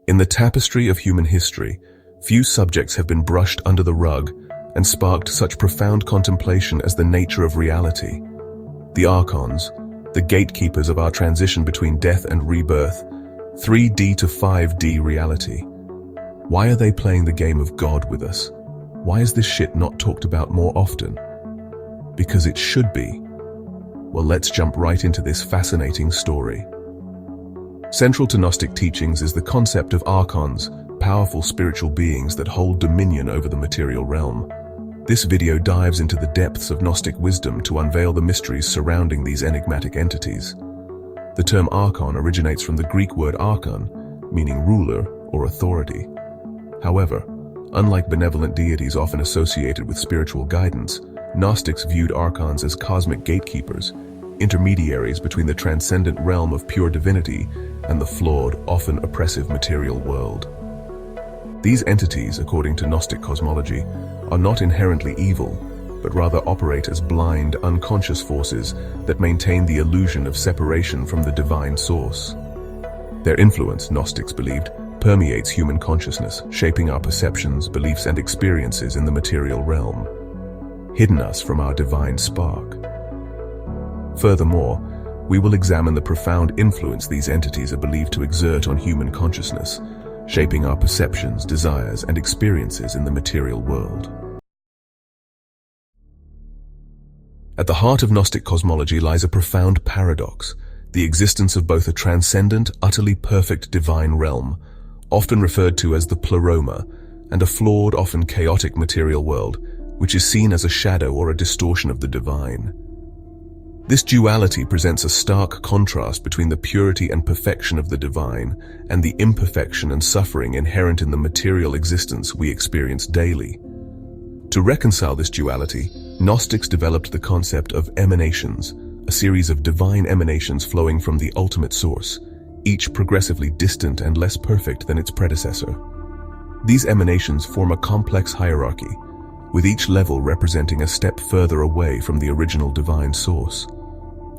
In the tapestry of human history, few subjects have been brushed under the rug and sparked such profound contemplation as the nature of reality. The Archons, the gatekeepers of our transition between death and rebirth, 3D to 5D reality. Why are they playing the game of God with us? Why is this shit not talked about more often? Because it should be. Well, let's jump right into this fascinating story. Central to Gnostic teachings is the concept of Archons, powerful spiritual beings that hold dominion over the material realm. This video dives into the depths of Gnostic wisdom to unveil the mysteries surrounding these enigmatic entities. The term Archon originates from the Greek word archon, meaning ruler or authority. However, unlike benevolent deities often associated with spiritual guidance, Gnostics viewed Archons as cosmic gatekeepers, intermediaries between the transcendent realm of pure divinity and the flawed, often oppressive material world. These entities, according to Gnostic cosmology, are not inherently evil, but rather operate as blind, unconscious forces that maintain the illusion of separation from the divine source. Their influence, Gnostics believed, permeates human consciousness, shaping our perceptions, beliefs, and experiences in the material realm, hidden us from our divine spark. Furthermore, we will examine the profound influence these entities are believed to exert on human consciousness, shaping our perceptions, desires, and experiences in the material world. At the heart of Gnostic cosmology lies a profound paradox, the existence of both a transcendent, utterly perfect divine realm, often referred to as the pleroma, and a flawed, often chaotic material world, which is seen as a shadow or a distortion of the divine. This duality presents a stark contrast between the purity and perfection of the divine and the imperfection and suffering inherent in the material existence we experience daily. To reconcile this duality, Gnostics developed the concept of emanations, a series of divine emanations flowing from the ultimate source, each progressively distant and less perfect than its predecessor. These emanations form a complex hierarchy, with each level representing a step further away from the original divine source.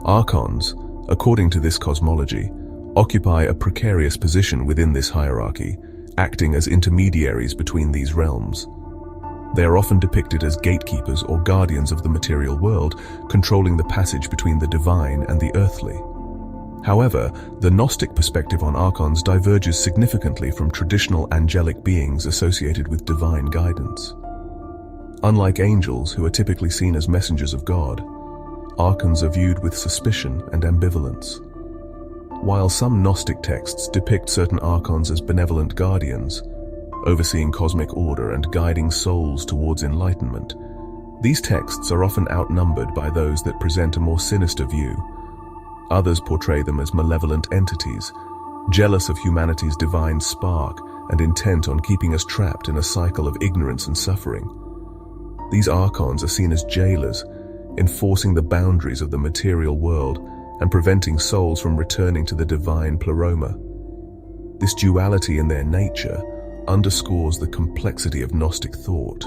Archons, according to this cosmology, occupy a precarious position within this hierarchy, acting as intermediaries between these realms. They are often depicted as gatekeepers or guardians of the material world, controlling the passage between the divine and the earthly. However, the Gnostic perspective on Archons diverges significantly from traditional angelic beings associated with divine guidance. Unlike angels, who are typically seen as messengers of God, Archons are viewed with suspicion and ambivalence. While some Gnostic texts depict certain Archons as benevolent guardians, overseeing cosmic order and guiding souls towards enlightenment, these texts are often outnumbered by those that present a more sinister view. Others portray them as malevolent entities, jealous of humanity's divine spark and intent on keeping us trapped in a cycle of ignorance and suffering. These Archons are seen as jailers, enforcing the boundaries of the material world and preventing souls from returning to the divine pleroma. This duality in their nature underscores the complexity of Gnostic thought,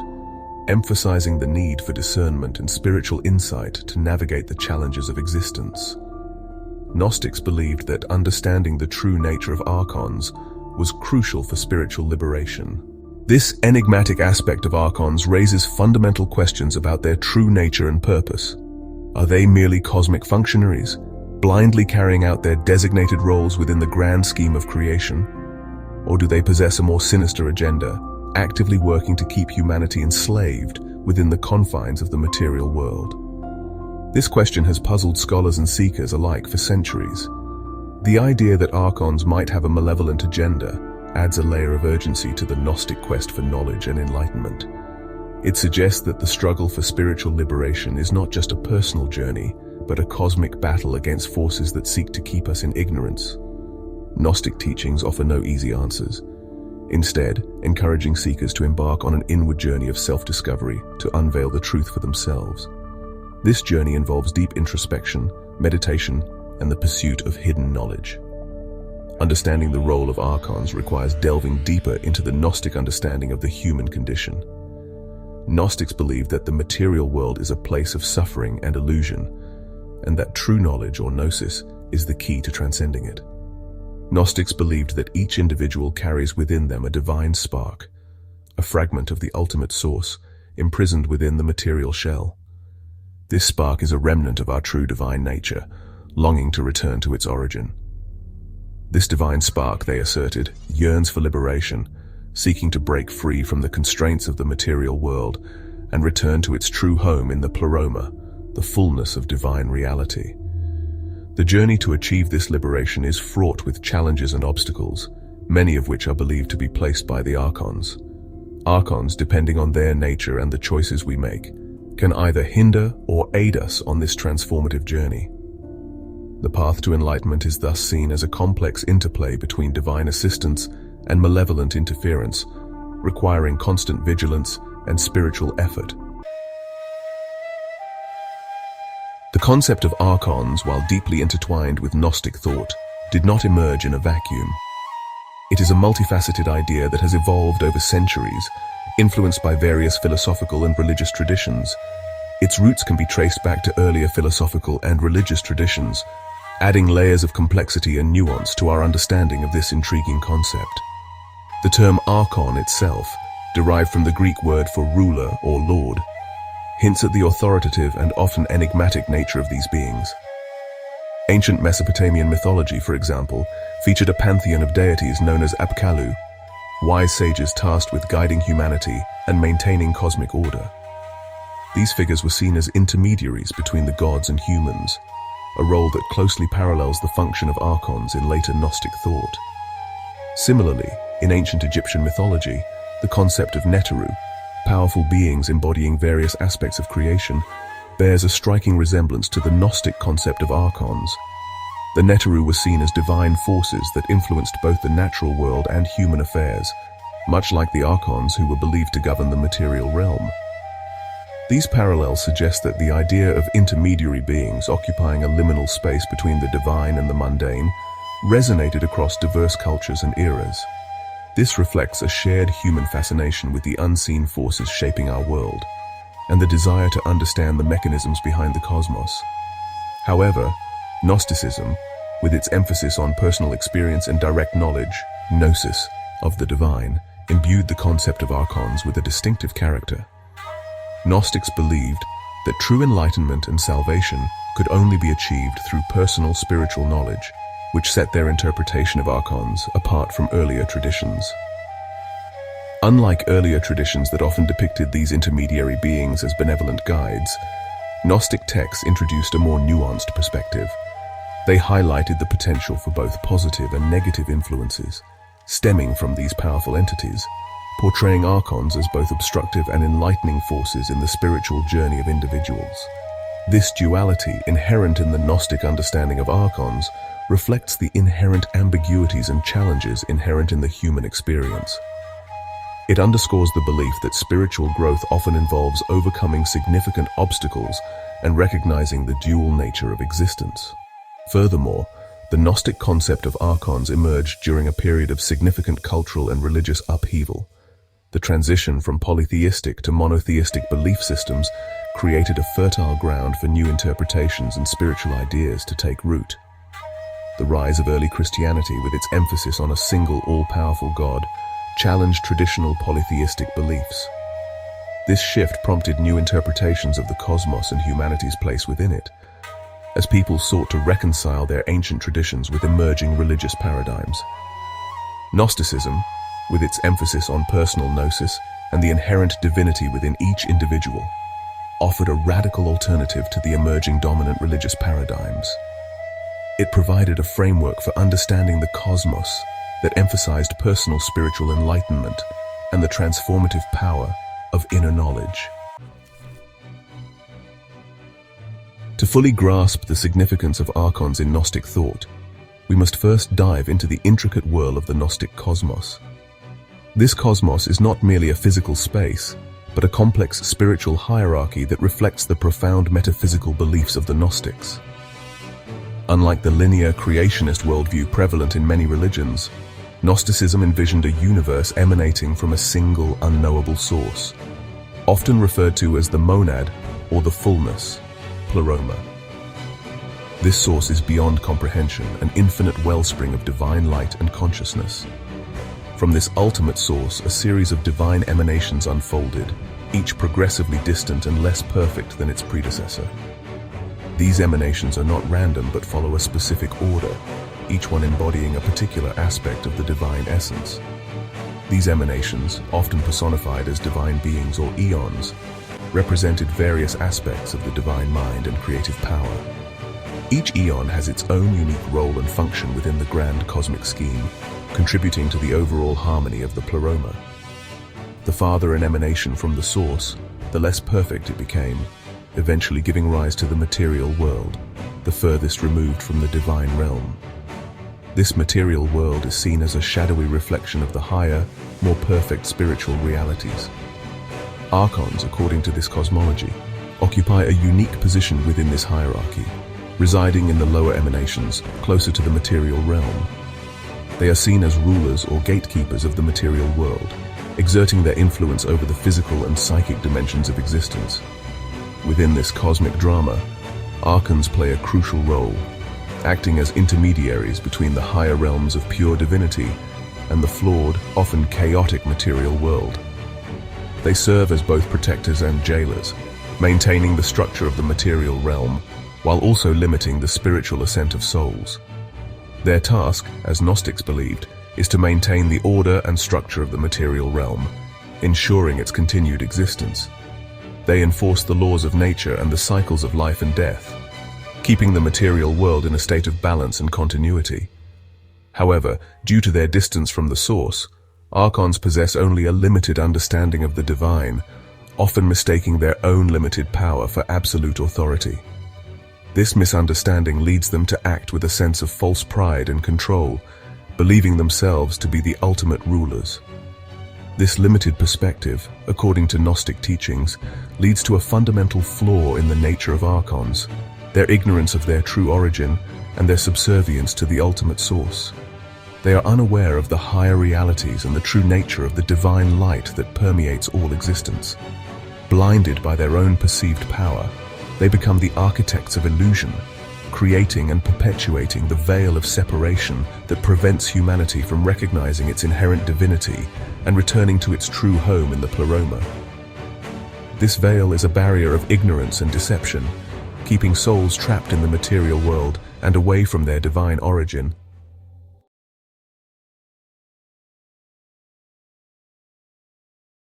emphasizing the need for discernment and spiritual insight to navigate the challenges of existence. Gnostics believed that understanding the true nature of Archons was crucial for spiritual liberation. This enigmatic aspect of Archons raises fundamental questions about their true nature and purpose. Are they merely cosmic functionaries, blindly carrying out their designated roles within the grand scheme of creation? Or do they possess a more sinister agenda, actively working to keep humanity enslaved within the confines of the material world? This question has puzzled scholars and seekers alike for centuries. The idea that Archons might have a malevolent agenda adds a layer of urgency to the Gnostic quest for knowledge and enlightenment. It suggests that the struggle for spiritual liberation is not just a personal journey, but a cosmic battle against forces that seek to keep us in ignorance. Gnostic teachings offer no easy answers, instead encouraging seekers to embark on an inward journey of self-discovery to unveil the truth for themselves. This journey involves deep introspection, meditation, and the pursuit of hidden knowledge. Understanding the role of Archons requires delving deeper into the Gnostic understanding of the human condition. Gnostics believed that the material world is a place of suffering and illusion, and that true knowledge or gnosis is the key to transcending it. Gnostics believed that each individual carries within them a divine spark, a fragment of the ultimate source, imprisoned within the material shell. This spark is a remnant of our true divine nature, longing to return to its origin. This divine spark, they asserted, yearns for liberation, seeking to break free from the constraints of the material world and return to its true home in the pleroma, the fullness of divine reality. The journey to achieve this liberation is fraught with challenges and obstacles, many of which are believed to be placed by the Archons. Archons, depending on their nature and the choices we make, can either hinder or aid us on this transformative journey. The path to enlightenment is thus seen as a complex interplay between divine assistance and malevolent interference, requiring constant vigilance and spiritual effort. The concept of Archons, while deeply intertwined with Gnostic thought, did not emerge in a vacuum. It is a multifaceted idea that has evolved over centuries, influenced by various philosophical and religious traditions. Its roots can be traced back to earlier philosophical and religious traditions, adding layers of complexity and nuance to our understanding of this intriguing concept. The term Archon itself, derived from the Greek word for ruler or lord, hints at the authoritative and often enigmatic nature of these beings. Ancient Mesopotamian mythology, for example, featured a pantheon of deities known as Apkallu, wise sages tasked with guiding humanity and maintaining cosmic order. These figures were seen as intermediaries between the gods and humans, a role that closely parallels the function of Archons in later Gnostic thought. Similarly, in ancient Egyptian mythology, the concept of Neteru, powerful beings embodying various aspects of creation, bears a striking resemblance to the Gnostic concept of Archons. The Neteru were seen as divine forces that influenced both the natural world and human affairs, much like the Archons who were believed to govern the material realm. These parallels suggest that the idea of intermediary beings occupying a liminal space between the divine and the mundane resonated across diverse cultures and eras. This reflects a shared human fascination with the unseen forces shaping our world, and the desire to understand the mechanisms behind the cosmos. However, Gnosticism, with its emphasis on personal experience and direct knowledge, gnosis, of the divine, imbued the concept of Archons with a distinctive character. Gnostics believed that true enlightenment and salvation could only be achieved through personal spiritual knowledge, which set their interpretation of Archons apart from earlier traditions. Unlike earlier traditions that often depicted these intermediary beings as benevolent guides, Gnostic texts introduced a more nuanced perspective. They highlighted the potential for both positive and negative influences stemming from these powerful entities, portraying Archons as both obstructive and enlightening forces in the spiritual journey of individuals. This duality, inherent in the Gnostic understanding of Archons, reflects the inherent ambiguities and challenges inherent in the human experience. It underscores the belief that spiritual growth often involves overcoming significant obstacles and recognizing the dual nature of existence. Furthermore, the Gnostic concept of Archons emerged during a period of significant cultural and religious upheaval. The transition from polytheistic to monotheistic belief systems created a fertile ground for new interpretations and spiritual ideas to take root. The rise of early Christianity, with its emphasis on a single all-powerful God, challenged traditional polytheistic beliefs. This shift prompted new interpretations of the cosmos and humanity's place within it, as people sought to reconcile their ancient traditions with emerging religious paradigms. Gnosticism, with its emphasis on personal gnosis and the inherent divinity within each individual, offered a radical alternative to the emerging dominant religious paradigms. It provided a framework for understanding the cosmos that emphasized personal spiritual enlightenment and the transformative power of inner knowledge. To fully grasp the significance of Archons in Gnostic thought, we must first dive into the intricate whirl of the Gnostic cosmos. This cosmos is not merely a physical space, but a complex spiritual hierarchy that reflects the profound metaphysical beliefs of the Gnostics. Unlike the linear creationist worldview prevalent in many religions, Gnosticism envisioned a universe emanating from a single unknowable source, often referred to as the monad or the fullness, pleroma. This source is beyond comprehension, an infinite wellspring of divine light and consciousness. From this ultimate source, a series of divine emanations unfolded, each progressively distant and less perfect than its predecessor. These emanations are not random but follow a specific order, each one embodying a particular aspect of the divine essence. These emanations, often personified as divine beings or eons, represented various aspects of the divine mind and creative power. Each eon has its own unique role and function within the grand cosmic scheme, contributing to the overall harmony of the pleroma. The farther an emanation from the source, the less perfect it became, eventually giving rise to the material world, the furthest removed from the divine realm. This material world is seen as a shadowy reflection of the higher, more perfect spiritual realities. Archons, according to this cosmology, occupy a unique position within this hierarchy, residing in the lower emanations, closer to the material realm. They are seen as rulers or gatekeepers of the material world, exerting their influence over the physical and psychic dimensions of existence. Within this cosmic drama, Archons play a crucial role, acting as intermediaries between the higher realms of pure divinity and the flawed, often chaotic material world. They serve as both protectors and jailers, maintaining the structure of the material realm, while also limiting the spiritual ascent of souls. Their task, as Gnostics believed, is to maintain the order and structure of the material realm, ensuring its continued existence. They enforce the laws of nature and the cycles of life and death, keeping the material world in a state of balance and continuity. However, due to their distance from the source, Archons possess only a limited understanding of the divine, often mistaking their own limited power for absolute authority. This misunderstanding leads them to act with a sense of false pride and control, believing themselves to be the ultimate rulers. This limited perspective, according to Gnostic teachings, leads to a fundamental flaw in the nature of Archons, their ignorance of their true origin and their subservience to the ultimate source. They are unaware of the higher realities and the true nature of the divine light that permeates all existence. Blinded by their own perceived power, they become the architects of illusion, creating and perpetuating the veil of separation that prevents humanity from recognizing its inherent divinity and returning to its true home in the pleroma. This veil is a barrier of ignorance and deception, keeping souls trapped in the material world and away from their divine origin.